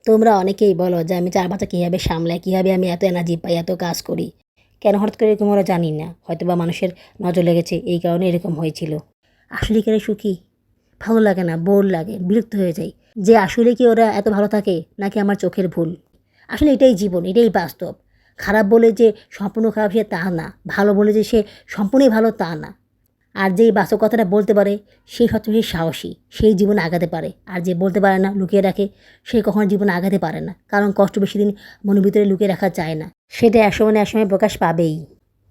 তোমরা অনেকেই বলো যে আমি ৪ বাচ্চা কীভাবে সামলাই, কীভাবে আমি এত এনার্জি পাই, এত কাজ করি। কেন হঠাৎ করে এরকম হলো জানি না। হয়তোবা মানুষের নজর লেগেছে এই কারণে এরকম হয়েছিল। আসলে কি এরা সুখী? ভালো লাগে না, বোর লাগে, বিরক্ত হয়ে যাই। যে আসলে কি ওরা এত ভালো থাকে নাকি আমার চোখের ভুল? আসলে এটাই জীবন, এটাই বাস্তব। খারাপ বলে যে সম্পূর্ণ খারাপ সে তা না। ভালো বলে যে সে সম্পূর্ণই ভালো তা না। আর যেই বাস্তব কথাটা বলতে পারে সেই হচ্ছে বেশি সাহসী, সেই জীবনে আগাতে পারে। আর যে বলতে পারে না, লুকিয়ে রাখে, সে কখনো জীবনে আগাতে পারে না। কারণ কষ্ট বেশি দিন মনের ভিতরে লুকিয়ে রাখা যায় না, সেটা একসময় না একসময় প্রকাশ পাবেই।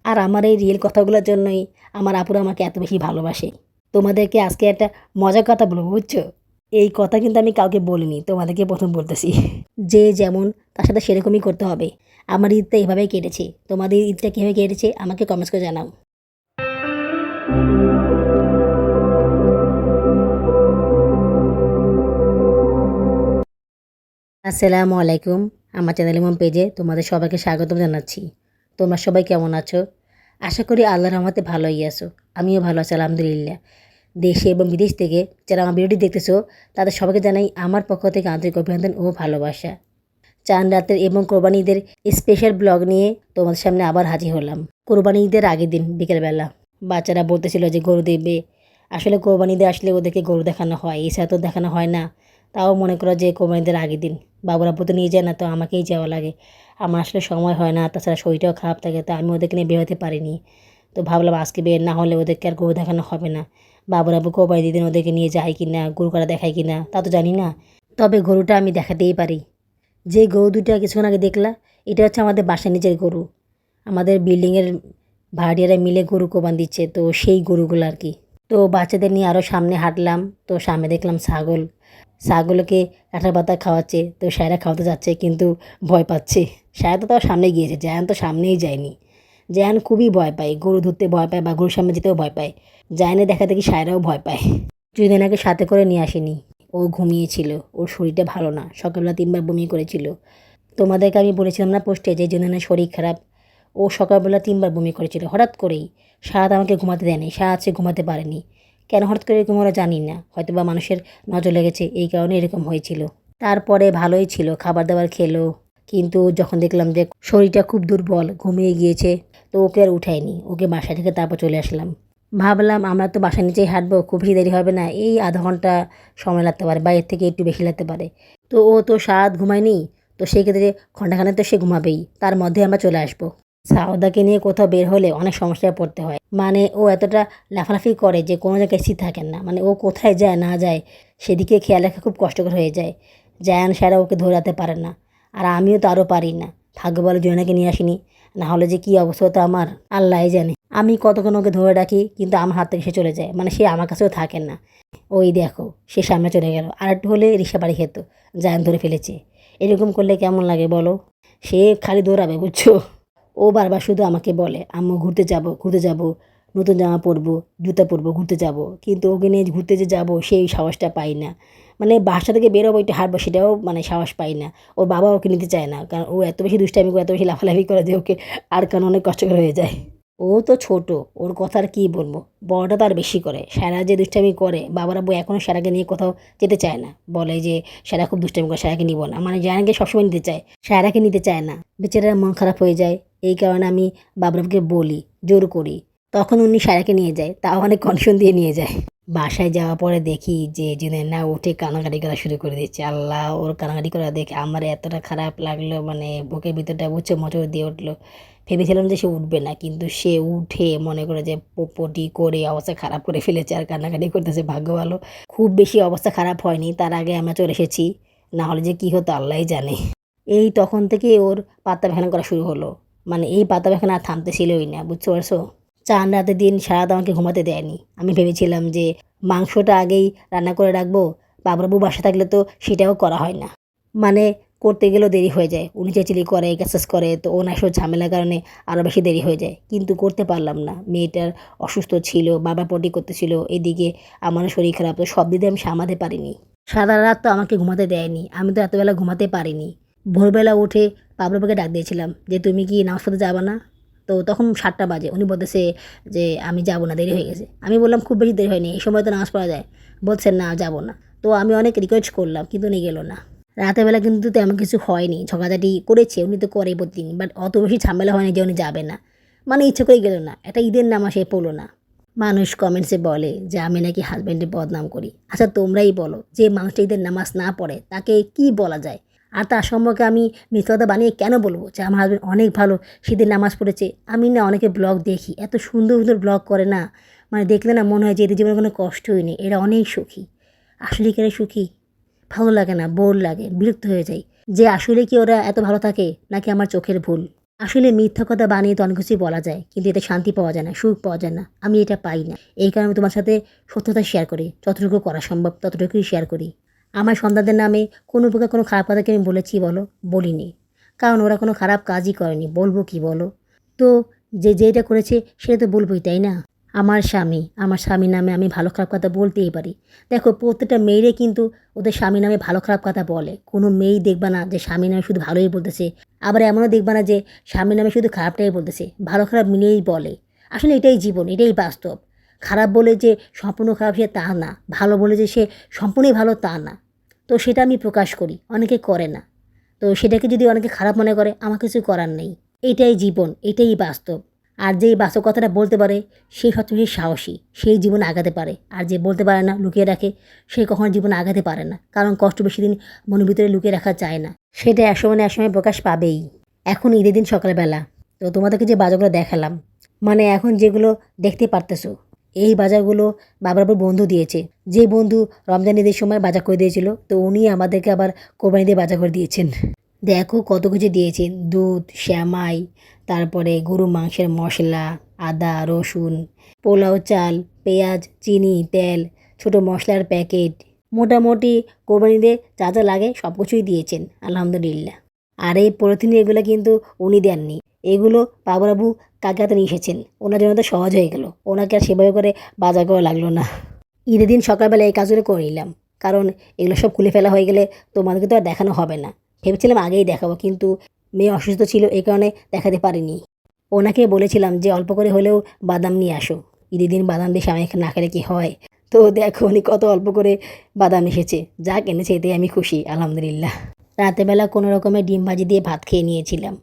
আর আমার এই রিয়েল কথাগুলোর জন্যই আমার আপুরা আমাকে এত বেশি ভালোবাসে। তোমাদেরকে আজকে একটা মজার কথা বলবো, বুঝছো? এই কথা কিন্তু আমি কাউকে বলিনি, তোমাদেরকে প্রথম বলতেছি। যে যেমন তার সাথে সেরকমই করতে হবে। আমার ঈদটা এভাবেই কেটেছে। তোমাদের ঈদটা কীভাবে কেটেছে আমাকে কমেন্টস করে জানাও। আসসালামু আলাইকুম। আমার চ্যানেল ইমন পেজে তোমাদের সবাইকে স্বাগতম জানাচ্ছি। তোমরা সবাই কেমন আছো? আশা করি আল্লাহর রহমতে ভালোই আছো। আমিও ভালো আছি আলহামদুলিল্লাহ। দেশে এবং বিদেশ থেকে যারা আমার ভিডিওটি দেখতেছো তাদের সবাইকে জানাই আমার পক্ষ থেকে আন্তরিক অভিনন্দন ও ভালোবাসা। চাঁদ রাতের এবং কোরবানি ঈদের স্পেশাল ব্লগ নিয়ে তোমাদের সামনে আবার হাজির হলাম। কোরবানি ঈদের আগের দিন বিকেলবেলা বাচ্চারা বলতেছিল যে গরু দেবে। আসলে কোরবানি ঈদে আসলে ওদেরকে গরু দেখানো হয়, এছাড়া তো দেখানো হয় না। তাও মনে করো যে কোরবানি ঈদের আগের দিন বাবুরা তো নিয়ে যায় না, তো আমাকেই যাওয়া লাগে। আমার আসলে সময় হয় না, তাছাড়া শরীরটাও খারাপ থাকে, তো আমি ওদেরকে নিয়ে বের হতে পারিনি। তো ভাবলাম আজকে বের না হলে ওদেরকে আর গরু দেখানো হবে না। বাবুরা কোরবানি দিন ওদেরকে নিয়ে যায় কি না, গরু কাটা দেখায় কি না তা তো জানি না। তবে গরুটা আমি দেখাতেই পারি। যে গরু দুইটা কিছুক্ষণ আগে দেখলা, এটা হচ্ছে আমাদের বাসার নিচের গরু। আমাদের বিল্ডিংয়ের ভাড়াটিয়ারা মিলে গরু কোরবান দিচ্ছে, তো সেই গরুগুলো আর কি। তো বাচ্চাদের নিয়ে আরও সামনে হাঁটলাম, তো সামনে দেখলাম ছাগল। ছাগলকে কাঁঠাল পাতা খাওয়াচ্ছে, তো সায়রা খাওয়াতে যাচ্ছে কিন্তু ভয় পাচ্ছে। সায়রা তো তাও সামনে গিয়েছে, জায়ান তো সামনেই যায়নি। জায়ান খুবই ভয় পায়, গরু ধরতে ভয় পায় বা গরুর সামনে যেতেও ভয় পায়। জায়ানের দেখা দেখি সায়রাও ভয় পায়। জুদেনাকে সাথে করে নিয়ে আসেনি, ও ঘুমিয়েছিল, ওর শরীরটা ভালো না, সকালবেলা 3বার বমি করেছিল। তোমাদেরকে আমি বলেছিলাম না পোস্টে যে জুদেনার শরীর খারাপ। ও সকালবেলা 3বার বমি করেছিল হঠাৎ করেই। সারাত আমাকে ঘুমাতে দেয়নি, সারাত সে ঘুমাতে পারেনি। কেন হঠাৎ করে এরকম হলো জানি না। হয়তো বা মানুষের নজর লেগেছে এই কারণে এরকম হয়েছিল। তারপরে ভালোই ছিল, খাবার দাবার খেলো। কিন্তু যখন দেখলাম যে শরীরটা খুব দুর্বল, ঘুমিয়ে গিয়েছে, তো ওকে আর উঠায়নি, ওকে বাসায় থেকে তারপর চলে আসলাম। ভাবলাম আমরা তো বাসার নিচেই হাঁটবো, খুব বেশি দেরি হবে না, এই আধা ঘন্টা সময় লাগতে পারে, বাইরের থেকে একটু বেশি লাগতে পারে। তো ও তো সারাত ঘুমায়নি, তো সেই ক্ষেত্রে ঘন্টাখানেক তো সে ঘুমাবেই, তার মধ্যে আমরা চলে আসবো। সাউদাকে নিয়ে কোথাও বের হলে অনেক সমস্যায় পড়তে হয়। মানে ও এতটা লাফালাফি করে যে কোনো জায়গায় স্থির থাকেন না। মানে ও কোথায় যায় না যায় সেদিকে খেয়াল রাখা খুব কষ্টকর হয়ে যায়। জায়ান সারা ওকে ধরে রাখতে পারে না, আর আমিও তো আরও পারি না। ভাগ্য বলে জয়নাকে নিয়ে আসিনি, না হলে যে কী অবস্থা হতো আমার আল্লাহই জানে। আমি কতক্ষণ ওকে ধরে রাখি কিন্তু আমার হাত থেকে সে চলে যায়, মানে সে আমার কাছেও থাকেন না। ওই দেখো সে সামনে চলে গেল, আর একটু হলে রিক্সা বাড়ি খেত। জায়ান ধরে ফেলেছে। এরকম করলে কেমন লাগে বলো? সে খালি দৌড়াবে, বুঝছো? ও বারবার শুধু আমাকে বলে আম্মু ঘুরতে যাব, ঘুরতে যাব, নতুন জামা পরবো, জুতা পরবো, ঘুরতে যাব। কিন্তু ওকে নিয়ে ঘুরতে যে যাবো সেই সাহসটা পাই না। মানে বাসা থেকে বেরোবো একটু হাঁটবো, সেটাও মানে সাহস পাই না। ওর বাবা ওকে নিতে চায় না, কারণ ও এত বেশি দুষ্টামি করে, এত বেশি লাফালাফি করে যে ওকে আর কারণ অনেক কষ্টকর হয়ে যায়। ও তো ছোট, ওর কথা আর কী বলবো। বড়টা তো আর বেশি করে। সারা যে দুষ্টামি করে, বাবারা বউ এখনও সারাকে নিয়ে কোথাও যেতে চায় না। বলে যে সারা খুব দুষ্টামি করে, সারাকে নিব না। মানে জায়ানকে সবসময় নিতে চায়, সারাকে নিতে চায় না। বেচারার মন খারাপ হয়ে যায়। এই কারণে আমি বাবরাকে বলি, জোর করি। তখন উনি সারাকে নিয়ে যায়, তাও অনেক কন্ডিশন দিয়ে নিয়ে যায়। বাসায় যাওয়ার পরে দেখি যে না উঠে কান্নাকাটি করা শুরু করে দিচ্ছে। আল্লাহ, ওর কান্নাকাটি করা দেখে আমার এতটা খারাপ লাগলো, মানে বুকের ভিতরটা বুঝছে মোচড় দিয়ে উঠলো। ভেবেছিলাম যে সে উঠবে না, কিন্তু সে উঠে মনে করে যে পটি করে অবস্থা খারাপ করে ফেলেছে, আর কান্নাকাটি করতেছে। ভাগ্য ভালো খুব বেশি অবস্থা খারাপ হয়নি, তার আগে আমরা চলে এসেছি। না হলে যে কী হতো আল্লাহই জানে। এই তখন থেকে ওর পাতা পায়খানা করা শুরু হলো। মানে এই পাতা পায়খানা আর থামতেছিলই না, বুঝতে পারছো? চান রাতের দিন সারাত আমাকে ঘুমাতে দেয়নি। আমি ভেবেছিলাম যে মাংসটা আগেই রান্না করে রাখবো, বাবরাবু বাসা থাকলে তো সেটাও করা হয় না। মানে করতে গেলেও দেরি হয়ে যায়, উনি চেঁচিলি করে, গ্যাসেস করে, তো ওনার সব ঝামেলার কারণে আরও বেশি দেরি হয়ে যায়। কিন্তু করতে পারলাম না, মেয়েটার অসুস্থ ছিল, বাবা পটি করতেছিল, এদিকে আমারও শরীর খারাপ, তো সব দিকে আমি সামাতে পারিনি। সারা রাত তো আমাকে ঘুমাতে দেয়নি, আমি তো এতবেলা ঘুমাতে পারিনি। ভোরবেলা উঠে বাবরাবাকে ডাক দিয়েছিলাম যে তুমি কি নামাজ পড়তে যাবা না? তো তখন 7টা বাজে, উনি বলতেছে যে আমি যাব না, দেরি হয়ে গেছে। আমি বললাম খুব বেশি দেরি হয়নি, এই সময় তো নামাজ পড়া যায়। বলছেন না যাব না। তো আমি অনেক রিকোয়েস্ট করলাম কিন্তু উনি গেল না। রাতেরবেলা কিন্তু তেমন কিছু হয়নি, ঝগড়াঝাটি করেছে, উনি তো করেই প্রতিদিন, বাট অত বেশি ঝামেলা হয়নি যে উনি যাবে না, মানে ইচ্ছে করে গেল না, এটা ঈদের নামাজ সে পড়লো না। মানুষ কমেন্টসে বলে যে আমি নাকি হাজব্যান্ডের বদনাম করি। আচ্ছা তোমরাই বলো, যে মানুষটা ঈদের নামাজ না পড়ে তাকে কি বলা যায়? আর তার সম্পর্কে আমি মিথ্যা কথা বানিয়ে কেন বলবো যে আমার হাজব্যান্ড অনেক ভালো, শীতের নামাজ পড়েছে? আমি না অনেকে ব্লগ দেখি, এত সুন্দর সুন্দর ব্লগ করে না, মানে দেখলে না মনে হয় যে এদের জীবনে কোনো কষ্টই নেই, এরা অনেক সুখী। আসলে কি এরা সুখী? ভালো লাগে না, বোর লাগে, বিরক্ত হয়ে যাই যে আসলে কি ওরা এত ভালো থাকে নাকি আমার চোখের ভুল। আসলে মিথ্যা কথা বানিয়ে তো অনেক কিছুই বলা যায়, কিন্তু এতে শান্তি পাওয়া যায় না, সুখ পাওয়া যায় না, আমি এটা পাই না। এই কারণে আমি তোমার সাথে সত্যতা শেয়ার করি, যতটুকু করা সম্ভব ততটুকুই শেয়ার করি। আমার সন্তানদের নামে কোনো প্রকার কোনো খারাপ কথাকে আমি বলেছি বলো? বলিনি, কারণ ওরা কোনো খারাপ কাজই করেনি, বলবো কি বলো? তো যে যেটা করেছে সেটা তো বলবোই, তাই না? আমার স্বামীর নামে আমি ভালো খারাপ কথা বলতেই পারি। দেখো প্রত্যেকটা মেয়েরে কিন্তু ওদের স্বামীর নামে ভালো খারাপ কথা বলে, কোনো মেয়েই দেখবা না যে স্বামীর নামে শুধু ভালোই বলতেছে, আবার এমনও দেখবা না যে স্বামীর নামে শুধু খারাপটাই বলতেছে, ভালো খারাপ মিলিয়েই বলে। আসলে এটাই জীবন, এটাই বাস্তব। খারাপ বলে যে সম্পূর্ণ খারাপ সে তা না, ভালো বলে যে সে সম্পূর্ণই ভালো তা না। তো সেটা আমি প্রকাশ করি, অনেকে করে না। তো সেটাকে যদি অনেকে খারাপ মনে করে, আমার কিছু করার নেই। এটাই জীবন, এটাই বাস্তব। আর যেই বাস্তব কথাটা বলতে পারে সে সবচেয়ে সাহসী, সেই জীবনে আগাতে পারে। আর যে বলতে পারে না, লুকিয়ে রাখে, সে কখনো জীবনে আগাতে পারে না, কারণ কষ্ট বেশি দিন মনের ভিতরে লুকিয়ে রাখা যায় না, সেটা একসময় না একসময় প্রকাশ পাবেই। এখন ঈদের দিন সকালবেলা তো তোমাদেরকে যে বাজারগুলো দেখালাম, মানে এখন যেগুলো দেখতে পারতেছো, এই বাজারগুলো বাবার আবার বন্ধু দিয়েছে। যে বন্ধু রমজান ঈদের সময় বাজার করে দিয়েছিল, তো উনি আমাদেরকে আবার কোরবানি দিয়ে বাজার করে দিয়েছেন। দেখো কত কিছু দিয়েছেন, দুধ, শ্যামাই, তারপরে গরু মাংসের মশলা, আদা রসুন, পোলাও চাল, পেঁয়াজ, চিনি, তেল, ছোটো মশলার প্যাকেট, মোটামুটি কোরবানিতে যা যা লাগে সব কিছুই দিয়েছেন, আলহামদুলিল্লাহ। আর এই পলিথিন এগুলো কিন্তু উনি দেননি, এগুলো বাবুরাবু কাকে হাতে নিয়ে এসেছেন, ওনার জন্য তো সহজ হয়ে গেল, ওনাকে আর সেভাবে করে বাজার করা লাগলো না। ঈদের দিন সকালবেলা এই কাজগুলো করে নিলাম, কারণ এগুলো সব খুলে ফেলা হয়ে গেলে তোমাদেরকে তো আর দেখানো হবে না। ভেবেছিলাম আগেই দেখাবো, কিন্তু মেয়ে অসুস্থ ছিল এই কারণে দেখাতে পারিনি। ওনাকে বলেছিলাম যে অল্প করে হলেও বাদাম নিয়ে আসো, ঈদের দিন বাদাম বেশি আমি না খেলে কি হয়? তো দেখো উনি কত অল্প করে বাদাম এসেছে, যা কিনেছে এতে আমি খুশি, আলহামদুলিল্লাহ। রাতেরবেলা কোনো রকমের ডিম ভাজি দিয়ে ভাত খেয়ে নিয়েছিলাম।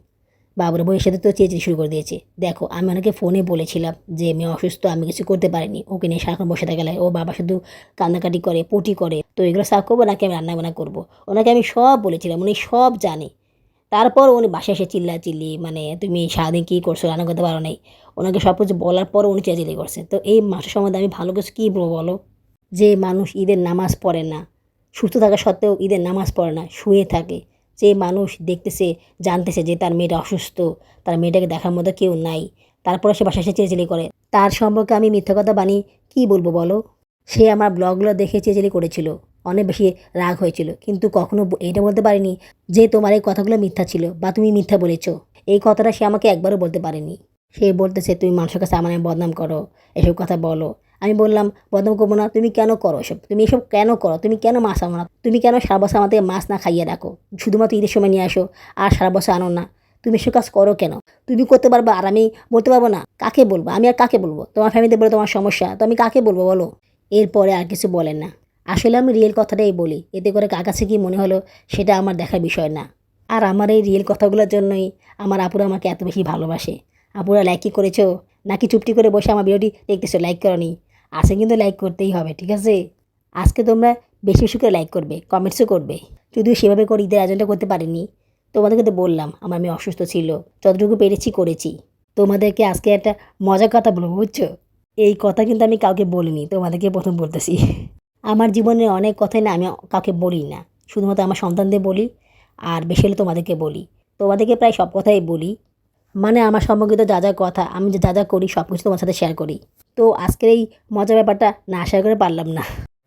বাবুর বউয়ের সাথে তো চেঁচিয়ে শুরু করে দিয়েছে। দেখো আমি ওনাকে ফোনে বলেছিলাম যে মেয়ে অসুস্থ, আমি কিছু করতে পারিনি, ওকে নিয়ে সারাক্ষণ বসে থাকলে ও বাবা শুধু কান্নাকাটি করে, পটি করে, তো এগুলো সাফ করবো নাকি আমি রান্নাবান্না করবো? ওনাকে আমি সব বলেছিলাম, উনি সব জানে। তারপর উনি বাসায় এসে চিল্লাচিল্লি, মানে তুমি সারাদিন কী করছো, রান্না করতে পারো নাই। ওনাকে সব কিছু বলার পরও উনি চেঁচাচিল্লি করছে। তো এই মাসের সম্বন্ধে আমি ভালো কিছু কী বলবো বলো? যে মানুষ ঈদের নামাজ পড়ে না, সুস্থ থাকা সত্ত্বেও ঈদের নামাজ পড়ে না, শুয়ে থাকে। যে মানুষ দেখতেছে, জানতেছে যে তার মেয়েটা অসুস্থ, তার মেয়েটাকে দেখার মতো কেউ নাই, তারপরে সে বাসায় এসে চেঁচামেচি করে, তার সম্পর্কে আমি মিথ্যা কথা বানিয়ে কী বলবো বলো? সে আমার ব্লগগুলো দেখে চেঁচামেচি করেছিল, অনেক বেশি রাগ হয়েছিল, কিন্তু কখনো এটা বলতে পারিনি যে তোমার এই কথাগুলো মিথ্যা ছিল বা তুমি মিথ্যা বলেছো। এই কথাটা সে আমাকে একবারও বলতে পারেনি। সে বলতেছে তুমি মানুষের কাছে আমার নামে বদনাম করো, এসব কথা বলো। আমি বললাম বদনাম করবো না, তুমি কেন করো এসব, তুমি এসব কেন করো, তুমি কেন মাছ আনো না, তুমি কেন সারা বছর আমাদের মাছ না খাইয়ে রাখো, শুধুমাত্র ঈদের সময় নিয়ে আসো আর সারা বছর আনো না, তুমি এসব কাজ করো কেন? তুমি করতে পারবে আর আমি বলতে পারবো না? কাকে বলবো? আমি আর কাকে বলবো? তোমার ফ্যামিলিতে বলে তোমার সমস্যা, তো আমি কাকে বলবো বলো? এরপরে আর কিছু বলেন না। আসলে আমি রিয়েল কথাটাই বলি, এতে করে কার কাছে কী মনে হলো সেটা আমার দেখার বিষয় না। আর আমার এই রিয়েল কথাগুলোর জন্যই আমার আপুরা আমাকে এত বেশি ভালোবাসে। আপুরা লাইক কি করেছো, নাকি চুপটি করে বসে আমার ভিডিওটি দেখতেছো, লাইক করনি? আছে কিন্তু লাইক করতেই হবে, ঠিক আছে? আজকে তোমরা বেশি বেশি করে লাইক করবে, কমেন্টসও করবে। যদিও সেভাবে করে ঈদের আয়োজনটা করতে পারিনি, তোমাদেরকে তো বললাম আমার মেয়ে অসুস্থ ছিল, যতটুকু পেরেছি করেছি। তোমাদেরকে আজকে একটা মজার কথা বলবো, বুঝছো? এই কথা কিন্তু আমি কাউকে বলিনি, তোমাদেরকে প্রথম বলতেছি। আমার জীবনে অনেক কথাই না আমি কাউকে বলি না, শুধুমাত্র আমার সন্তানদের বলি, আর বেশি হলে তোমাদেরকে বলি। তোমাদেরকে প্রায় সব কথাই বলি, মানে আমার সম্পর্কিত যা যা কথা আমি যা যা করি সব কিছু তোমার সাথে শেয়ার করি। তো আজকের এই মজার ব্যাপারটা না শেয়ার করে পারলাম না।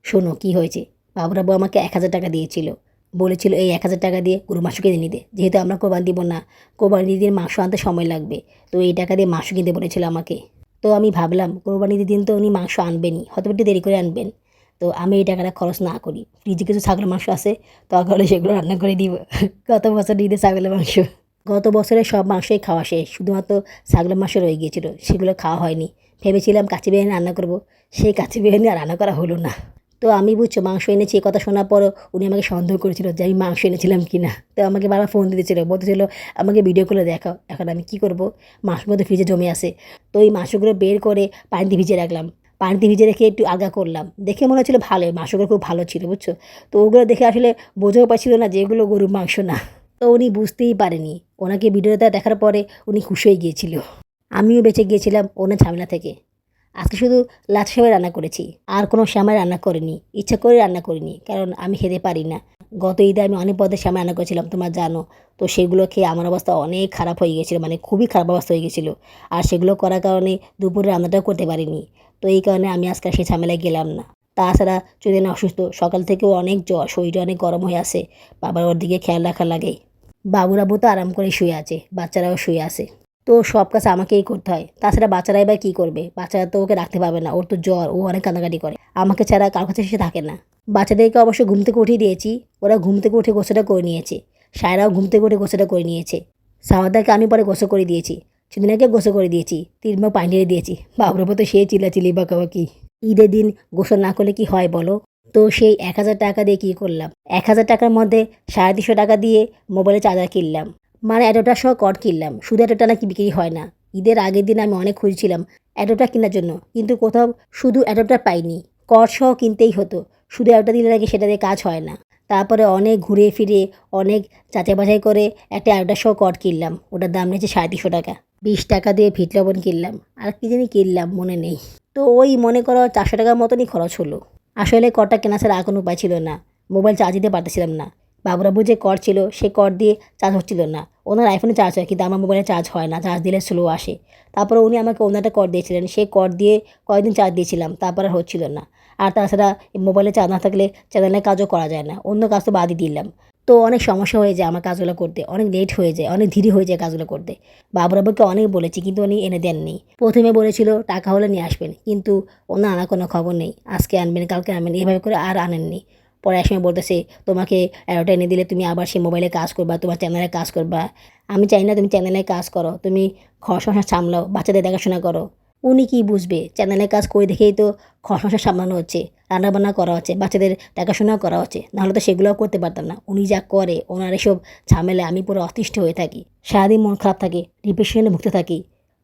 শোনো কী হয়েছে, বাবুরাবু আমাকে 1,000 টাকা দিয়েছিল, বলেছিল এই 1,000 টাকা দিয়ে গরু মাংস কিনে নিতে, যেহেতু আমরা কোরবানি দিব না, কোরবানি দিন মাংস আনতে সময় লাগবে, তো এই টাকা দিয়ে মাংস কিনতে বলেছিল আমাকে। তো আমি ভাবলাম কোরবানির দিন তো উনি মাংস আনবেনই, হয়তো একটু দেরি করে আনবেন, তো আমি এই টাকাটা খরচ না করি, ফ্রিজে কিছু ছাগলের মাংস আছে, তখন সেগুলো রান্না করে দিব। গত বছর ঈদে ছাগলের মাংস, গত বছরের সব মাংসই খাওয়া শেষ, শুধুমাত্র ছাগলের মাংস রয়ে গিয়েছিল, সেগুলো খাওয়া হয়নি। ভেবেছিলাম কাচ্চি বিরিয়ানি রান্না করব, সেই কাচ্চি বিরিয়ানি আর রান্না করা হলো না। তো আমি বুঝছো মাংস এনেছি এ কথা শোনার পরও উনি আমাকে সন্দেহ করেছিল যে আমি মাংস এনেছিলাম কি না। তো আমাকে বারবার ফোন দিতেছিল, বলতেছিল আমাকে ভিডিও করে দেখাও। এখন আমি কি করব, মাংসগুলো তো ফ্রিজে জমে আছে। তো ওই মাংসগুলো বের করে পানিতে ভিজিয়ে রাখলাম। পানিতে ভিজে রেখে একটু আলগা করলাম, দেখে মনে হচ্ছিলো ভালোই, মাংসগুলো খুব ভালো ছিল বুঝছো। তো ওগুলো দেখে আসলে বোঝাও পাচ্ছিল না যে এগুলো গরুর মাংস না। তো উনি বুঝতেই পারেনি। ওনাকে ভিডিওটা দেখার পরে উনি খুশি হয়ে গিয়েছিল। আমিও বেঁচে গিয়েছিলাম ওনার ঝামেলা থেকে। আজকে শুধু লাচ্ছা সেমাই রান্না করেছি, আর কোনো সেমাই রান্না করিনি, ইচ্ছা করে রান্না করিনি, কারণ আমি খেতে পারি না। গত ঈদে আমি অনেক পদের সেমাই রান্না করেছিলাম, তোমরা জানো। তো সেগুলো খেয়ে আমার অবস্থা অনেক খারাপ হয়ে গেছিলো, মানে খুবই খারাপ অবস্থা হয়ে গেছিলো। আর সেগুলো করার কারণে দুপুরে রান্নাটাও করতে পারিনি। তো এই কারণে আমি আজকে সেই ঝামেলায় গেলাম না। তাছাড়া চুদিন অসুস্থ, সকাল থেকেও অনেক জ্বর, শরীরটা অনেক গরম হয়ে আছে। বাবার ওর দিকে খেয়াল রাখা লাগে। বাবুরাবু তো আরাম করে শুয়ে আছে, বাচ্চারাও শুয়ে আছে। তো সব কাজ আমাকেই করতে হয়। তাছাড়া বাচ্চারা এবার কী করবে, বাচ্চারা তো ওকে রাখতে পারবে না, ওর তো জ্বর, ও অনেক কান্নাকাটি করে, আমাকে ছাড়া কারোর কাছে সে থাকে না। বাচ্চাদেরকে অবশ্য ঘুম থেকে উঠিয়ে দিয়েছি, ওরা ঘুম থেকে উঠে গোসলটা করে নিয়েছে। সায়রাও ঘুম থেকে উঠে গোসলটা করে নিয়েছে। সাওয়াদাকে আমি পরে গোসল করে দিয়েছি, সেদিন আগে গোসল করে দিয়েছি, 3 পানি ঢেলে দিয়েছি। বাবুর তো সে চিল্লাচিল্লি বাঁকাবাকি। ঈদের দিন গোসল না করলে কি হয় বলো। তো সেই 1000 টাকা দিয়ে কী করলাম, 1000 টাকার মধ্যে 350 টাকা দিয়ে মোবাইলে চার্জার কিনলাম, মানে অ্যাডাপ্টার সহ কর্ড কিনলাম। শুধু অ্যাডাপ্টার নাকি বিক্রি হয় না। ঈদের আগের দিন আমি অনেক খুঁজছিলাম অ্যাডাপ্টার কেনার জন্য, কিন্তু কোথাও শুধু অ্যাডাপ্টার পাইনি, কর্ড সহ কিনতেই হতো। শুধু অ্যাডাপ্টার দিলে নাকি সেটা দিয়ে কাজ হয় না। তারপরে অনেক ঘুরে ফিরে অনেক যাচাই বাছাই করে একটা অ্যাডাপ্টার সহ কর্ড কিনলাম, ওটার দাম নিয়েছে 350 টাকা। 20 টাকা দিয়ে ভিট লবণ কিনলাম, আর কি জানি কিনলাম মনে নেই। তো ওই মনে করো 400 টাকার মতনই খরচ হলো। আসলে কর্ডটা কেনা ছাড়া আর কোনো উপায় ছিল না, মোবাইল চার্জ দিতে পারতেছিলাম না। বাবুরাবু যে কর্ড ছিল সেই কর্ড দিয়ে চার্জ হচ্ছিল না। ওনার আইফোনে চার্জ হয়, কিন্তু আমার মোবাইলে চার্জ হয় না, চার্জ দিলে স্লো আসে। তারপরে উনি আমাকে অন্য একটা কর্ড দিয়েছিলেন, সেই কর্ড দিয়ে কয়েকদিন চার্জ দিয়েছিলাম, তারপর আর হচ্ছিল না। আর তাছাড়া মোবাইলে চার্জ না থাকলে চ্যানেলের কাজও করা যায় না, অন্য কাজ তো বাদই দিলাম। তো অনেক সমস্যা হয়ে যায় আমার কাজগুলো করতে, অনেক লেট হয়ে যায়, অনেক দেরি হয়ে যায় কাজগুলো করতে। বাবুরাবুকে অনেক বলেছি, কিন্তু উনি এনে দেননি। প্রথমে বলেছিল টাকা হলে নিয়ে আসবেন, কিন্তু ওনার আনার কোনো খবর নেই। আজকে আনবেন, কালকে আনবেন, এভাবে করে আর আনেননি। পরে একসময় বলতেছে তোমাকে অ্যারোটা এনে দিলে তুমি আবার সেই মোবাইলে কাজ করবা, তোমার চ্যানেলে কাজ করবা। আমি চাই না তুমি চ্যানেলে কাজ করো, তুমি ঘর সংসার সামলাও, বাচ্চাদের দেখাশোনা করো। উনি কি বুঝবে, চ্যানেলে কাজ করে দেখেই তো ঘর সংসার সামলানো হচ্ছে, রান্নাবান্না করা হচ্ছে, বাচ্চাদের দেখাশোনাও করা হচ্ছে, নাহলে তো সেগুলোও করতে পারতাম না। উনি যা করে, ওনার এসব ঝামেলা আমি পুরো অতিষ্ঠ হয়ে থাকি। সারাদিন মন খারাপ থাকে, ডিপ্রেশনে ভুগতে থাকি,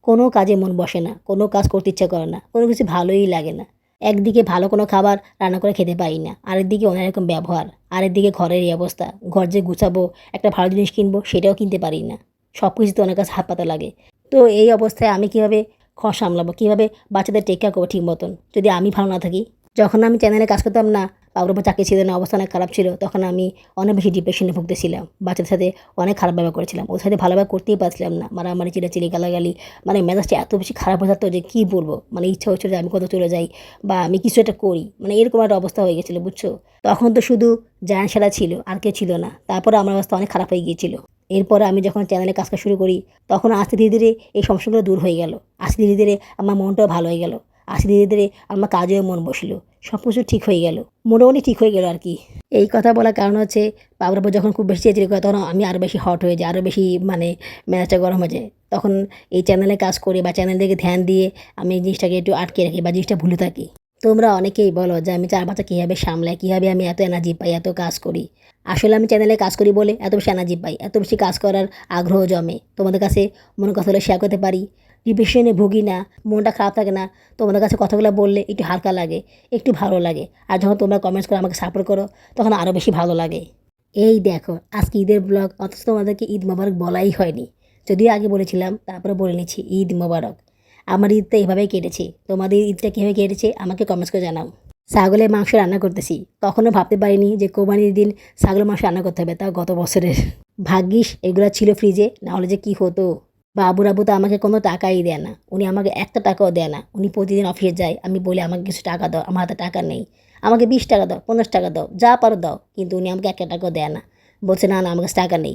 কোনো কাজে মন বসে না, কোনো কাজ করতে ইচ্ছা করে না, কোনো কিছু ভালোই লাগে না। একদিকে ভালো কোনো খাবার রান্না করে খেতে পারি না, আরেকদিকে অনেক রকম ব্যবহার, আরেকদিকে ঘরের এই অবস্থা, ঘর যে গুছাবো, একটা ভালো জিনিস কিনবো সেটাও কিনতে পারি না। সব কিছুতে অনেক কাছে হাত পাতা লাগে। তো এই অবস্থায় আমি কীভাবে ঘর সামলাবো, কীভাবে বাচ্চাদের টেক কেয়ার করবো ঠিক মতন, যদি আমি ভালো না থাকি। যখন আমি চ্যানেলে কাজ করতাম না, বাবুর উপর চাকরি ছিল না, অবস্থা অনেক খারাপ ছিল, তখন আমি অনেক বেশি ডিপ্রেশনে ভুগতেছিলাম। বাচ্চাদের সাথে অনেক খারাপ ব্যবহার করেছিলাম, ওর সাথে ভালোভাবে করতেই পারছিলাম না, মারামারি চিল্লাচিল্লি গালাগালি, মানে মেজাজটা এত বেশি খারাপ হয়ে থাকতো যে কী বলবো। মানে ইচ্ছা হচ্ছিল যে আমি কোথাও চলে যাই বা আমি কিছু একটা করি, মানে এরকম একটা অবস্থা হয়ে গেছিলো বুঝছো। তখন তো শুধু জায়ান সারা ছিল, আর কেউ ছিল না। তারপরে আমার অবস্থা অনেক খারাপ হয়ে গিয়েছিল। এরপরে আমি যখন চ্যানেলে কাজটা শুরু করি, তখন আস্তে ধীরে ধীরে এই সমস্যাগুলো দূর হয়ে গেল। আস্তে ধীরে ধীরে আমার মনটাও ভালো হয়ে গেল। আস্তে ধীরে ধীরে আমার কাজেও মন বসলো, সব কিছু ঠিক হয়ে গেল, মোটামুটি ঠিক হয়ে গেল আর কি। এই কথা বলার কারণ হচ্ছে বাবুর উপর যখন খুব বেশি চেঁচিয়ে করে, তখন আমি আরও বেশি হট হয়ে যাই, আরও বেশি মানে মেজাজটা গরম হয়ে যায়। তখন এই চ্যানেলে কাজ করে বা চ্যানেল দিকে ধ্যান দিয়ে আমি এই জিনিসটাকে একটু আটকে রাখি বা জিনিসটা ভুলে থাকি। তোমরা অনেকেই বলো যে আমি 4 বাচ্চা কীভাবে সামলাই, কীভাবে আমি এত এনার্জি পাই, এত কাজ করি। আসলে আমি চ্যানেলে কাজ করি বলে এত বেশি এনার্জি পাই, এত বেশি কাজ করার আগ্রহ জমে। তোমাদের কাছে মনের কথা হলে শেয়ার করতে পারি। ডিপ্রেশনে ভুগি না, মনটা খারাপ থাকে না, তোমাদের কাছে কথাগুলো বললে একটু হালকা লাগে, একটু ভালো লাগে। আর যখন তোমরা কমেন্টস করে আমাকে সাপোর্ট করো, তখন আরও বেশি ভালো লাগে। এই দেখো আজকে ঈদের ব্লগ, অথচ তোমাদেরকে ঈদ মোবারক বলাই হয়নি। যদিও আগে বলেছিলাম, তারপরে বলে নিচ্ছি ঈদ মোবারক। আমার ঈদটা এভাবেই কেটেছে, তোমাদের ঈদটা কীভাবে কেটেছে আমাকে কমেন্টস করে জানাও। ছাগলের মাংস রান্না করতেছি, কখনো ভাবতে পারিনি যে কোরবানির দিন ছাগলের মাংস রান্না করতে হবে, তাও গত বছরের। ভাগ্যিস এগুলো ছিল ফ্রিজে, নাহলে যে কী হতো। বাবুরাবু তো আমাকে কোনো টাকাই দেয় না, উনি আমাকে একটা টাকাও দেয় না। উনি প্রতিদিন অফিসে যায়, আমি বলি আমাকে কিছু টাকা দাও, আমার হাতে টাকা নেই, আমাকে 20 টাকা দাও, 50 টাকা দাও, যা পারো দাও, কিন্তু উনি আমাকে একটা টাকাও দেয় না। বলছে না না আমার কাছে টাকা নেই।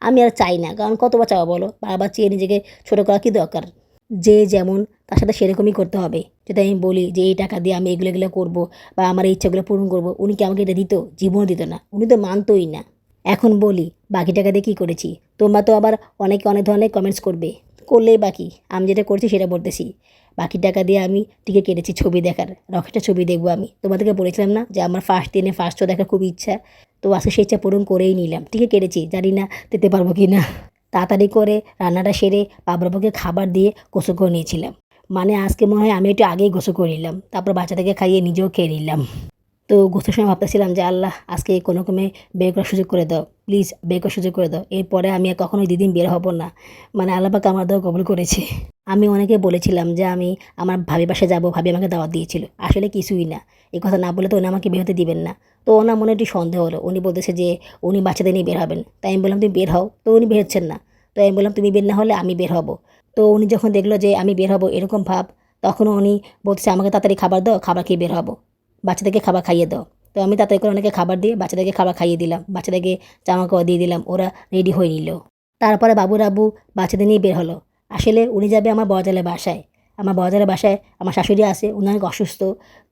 আমি আর চাই না, কারণ কতবার চাওয়া বলো, বারবার চেয়ে নিজেকে ছোটো করা কী দরকার। যে যেমন তার সাথে সেরকমই করতে হবে। যদি আমি বলি যে এই টাকা দিয়ে আমি এগুলো এগুলো করবো বা আমার এই ইচ্ছাগুলো পূরণ করবো, উনি কি আমাকে এটা দিত? জীবনও দিত না, উনি তো মানতই না। এখন বলি বাকি টাকা দিয়ে কী করেছি, তোমরা তো আবার অনেকে অনেক ধরনের কমেন্টস করবে, করলেই বাকি। আমি যেটা করছি সেটা বলতেছি। বাকি টাকা দিয়ে আমি টিকিট কেটেছি ছবি দেখার। রকেটের ছবি দেখবো আমি। তোমাদেরকে বলেছিলাম না যে আমার ফার্স্ট দিনে ফার্স্ট শো দেখার খুব ইচ্ছা। তো আজকে সেই ইচ্ছা পূরণ করেই নিলাম। টিকিট কেটেছি, জানি না যেতে পারবো কি না। তাড়াতাড়ি করে রান্নাটা সেরে বাবুরাবুকে খাবার দিয়ে গোসল করে নিয়েছিলাম। মানে আজকে মনে হয় আমি একটু আগেই গোসল করে নিলাম। তারপর বাচ্চাদেরকে খাইয়ে নিজেও খেয়ে নিলাম। তো গোসলের সময় ভাবতেছিলাম যে আল্লাহ আজকে কোনো রকমে বের করার সুযোগ করে দাও, প্লিজ বের করার সুযোগ করে দাও। এরপরে আমি আর কখনোই দুদিন বের হব না। মানে আল্লাহ পাক আমার দোয়া কবুল করেছে। আমি অনেকে বলেছিলাম যে আমি আমার ভাবির বাসায় যাবো, ভাবি আমাকে দাওয়াত দিয়েছিল। আসলে কিছুই না। এই কথা না বলে তো উনি আমাকে বের হতে দিবেন না। তো ওনার মনে একটু সন্দেহ হলো। উনি বলতেছে যে উনি বাচ্চাদের নিয়ে বের হবেন। তাই আমি বললাম তুমি বের হও। তো উনি বের হচ্ছেন না। তো আমি বললাম তুমি বের না হলে আমি বের হব। তো উনি যখন দেখলো যে আমি বের হব এরকম ভাব, তখন উনি বলতেছে আমাকে তাড়াতাড়ি খাবার দাও, খাবার খেয়ে বের হবো, বাচ্চাদেরকে খাবার খাইয়ে দাও। তো আমি তাড়াতাড়ি করে অনেকে খাবার দিয়ে বাচ্চাদেরকে খাবার খাইয়ে দিলাম, বাচ্চাদেরকে জামা কাপড় দিয়ে দিলাম, ওরা রেডি হয়ে নিল। তারপরে বাবুর আব্বু বাচ্চাদের নিয়ে বের হলো। আসলে উনি যাবে আমার বড়জালের বাসায়। আমার বড়জালের বাসায় আমার শাশুড়ি আছে, উনি অনেক অসুস্থ।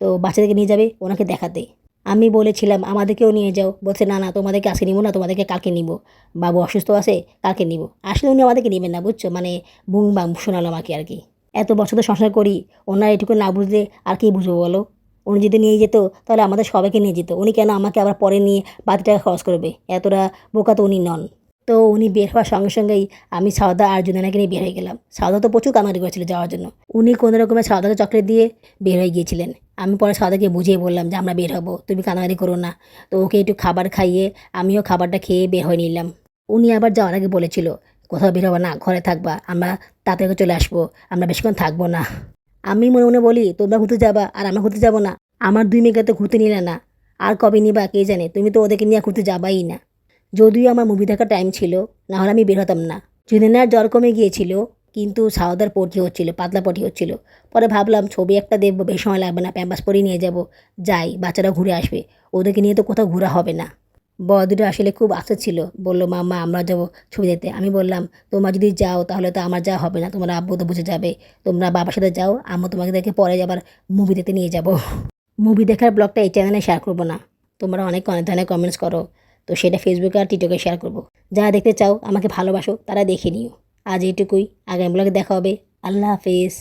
তো বাচ্চাদেরকে নিয়ে যাবে ওনাকে দেখাতে। আমি বলেছিলাম আমাদেরকেও নিয়ে যাও। বলছে না না তোমাদেরকে আজকে নিব না, তোমাদেরকে কালকে নিব। বাবু অসুস্থ আছে, কালকে নিব। আসলে উনি আমাদেরকে নেবেন না, বুঝছো, মানে বুং বাং শোনালো আমাকে আর কি। এত বছর তো সংসার করি, ওনারা এটুকু না বুঝলে আর কি বুঝবো বলো। উনি যদি নিয়ে যেত তাহলে আমাদের সবাইকে নিয়ে যেত। উনি কেন আমাকে আবার পরে নিয়ে বাড়তি টাকা খরচ করবে? এতটা বোকা তো উনি নন। তো উনি বের হওয়ার সঙ্গে সঙ্গেই আমি সাউদা আর জুনানাকে নিয়ে বের হয়ে গেলাম। সাউদা তো প্রচুর কামারি করেছিল যাওয়ার জন্য। উনি কোনো রকমের সাউদাকে চকলেট দিয়ে বের হয়ে গিয়েছিলেন। আমি পরে সাউদাকে বুঝিয়ে বললাম যে আমরা বের হবো, তুমি কানাকানি করো না। তো ওকে একটু খাবার খাইয়ে আমিও খাবারটা খেয়ে বের হয়ে নিলাম। উনি আবার যাওয়ার আগে বলেছিল কোথাও বের হবো না, ঘরে থাকবা, আমরা তাড়াতাড়ি চলে আসবো, আমরা বেশিক্ষণ থাকবো না। আমি মনে মনে বলি তোমরা ঘুরতে যাবা আর আমরা ঘুরতে যাবো না? আমার 2 মেয়েকে তো ঘুরতে নিলে না, আর কবে নিবা কে জানে। তুমি তো ওদেরকে নিয়ে ঘুরতে যাবাই না। যদিও আমার মুভি দেখার টাইম ছিল, না হলে আমি বের হতাম না। জুনেনার জ্বর কমে গিয়েছিল, কিন্তু সাউদার পটি হচ্ছিল, পাতলা পটি হচ্ছিল। পরে ভাবলাম ছবি একটা দেখবো, বেশি সময় লাগবে না, প্যাম্পাস পরিয়ে নিয়ে যাব, যাই, বাচ্চারা ঘুরে আসবে। ওদেরকে নিয়ে তো কোথাও ঘোরা হবে না। বড় দুটো আসলে খুব আশা ছিল, বললো মাম্মা আমরা যাবো ছবি দেখতে। আমি বললাম তোমরা যদি যাও তাহলে তো আমার যাওয়া হবে না, তোমার আব্বু তো বুঝে যাবে। তোমরা বাবার সাথে যাও, আম্মু তোমাকে দেখে পরে আবার মুভি দেখতে নিয়ে যাব। মুভি দেখার ব্লগটা এই চ্যানেলে শেয়ার করবো না। তোমরা অনেক অনেক ধরনের কমেন্টস করো, তো সেটা ফেসবুকে আর টিকটকে শেয়ার করবো। যারা দেখতে চাও আমাকে ভালোবাসো তারা দেখে নিও। আজ এইটুকুই, আগামী ব্লগে দেখা হবে। আল্লাহ হাফেজ।